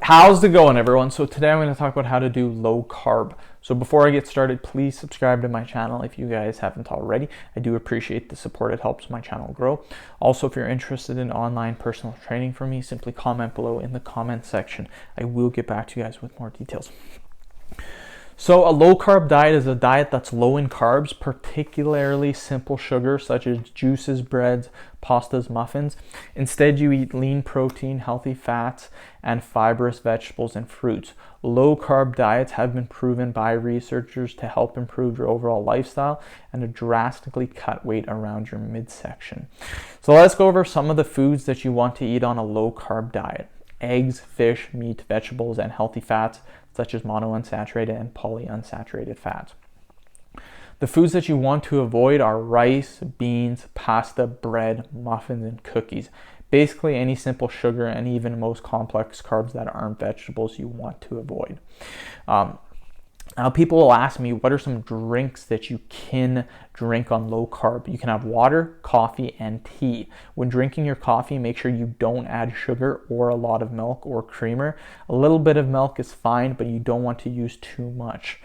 How's it going, everyone? So today I'm going to talk about how to do low carb. So before I get started, please subscribe to my channel if you guys haven't already. I do appreciate the support. It helps my channel grow. Also, if you're interested in online personal training from me, simply comment below in the comment section. I will get back to you guys with more details. So a low carb diet is a diet that's low in carbs, particularly simple sugar such as juices, breads, pastas, muffins. Instead, you eat lean protein, healthy fats, and fibrous vegetables and fruits. Low carb diets have been proven by researchers to help improve your overall lifestyle and to drastically cut weight around your midsection. So let's go over some of the foods that you want to eat on a low carb diet. Eggs, fish, meat, vegetables, and healthy fats such as monounsaturated and polyunsaturated fats. The foods that you want to avoid are rice, beans, pasta, bread, muffins, and cookies. Basically, any simple sugar and even most complex carbs that aren't vegetables you want to avoid. Now, people will ask me, what are some drinks that you can drink on low carb? You can have water, coffee, and tea. When drinking your coffee, make sure you don't add sugar or a lot of milk or creamer. A little bit of milk is fine, but you don't want to use too much.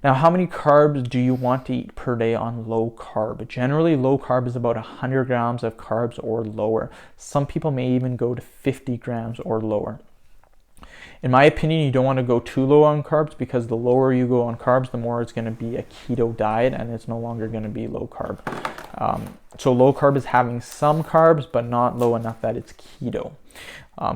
Now, how many carbs do you want to eat per day on low carb? Generally, low carb is about 100 grams of carbs or lower. Some people may even go to 50 grams or lower. In my opinion, you don't want to go too low on carbs because the lower you go on carbs, the more it's going to be a keto diet and it's no longer going to be low carb. So low carb is having some carbs, but not low enough that it's keto.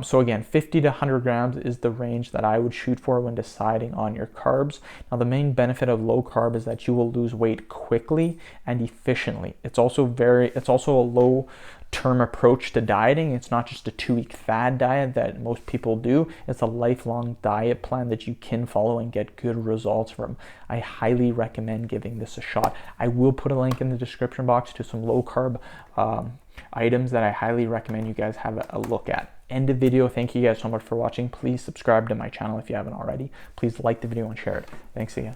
So again, 50 to 100 grams is the range that I would shoot for when deciding on your carbs. Now, the main benefit of low carb is that you will lose weight quickly and efficiently. It's also a low term approach to dieting. It's not just a 2-week fad diet that most people do. It's a lifelong diet plan that you can follow and get good results from. I highly recommend giving this a shot. I will put a link in the description box to some low carb items that I highly recommend you guys have a look at. End of video. Thank you guys so much for watching. Please subscribe to my channel if you haven't already. Please like the video and share it. Thanks again.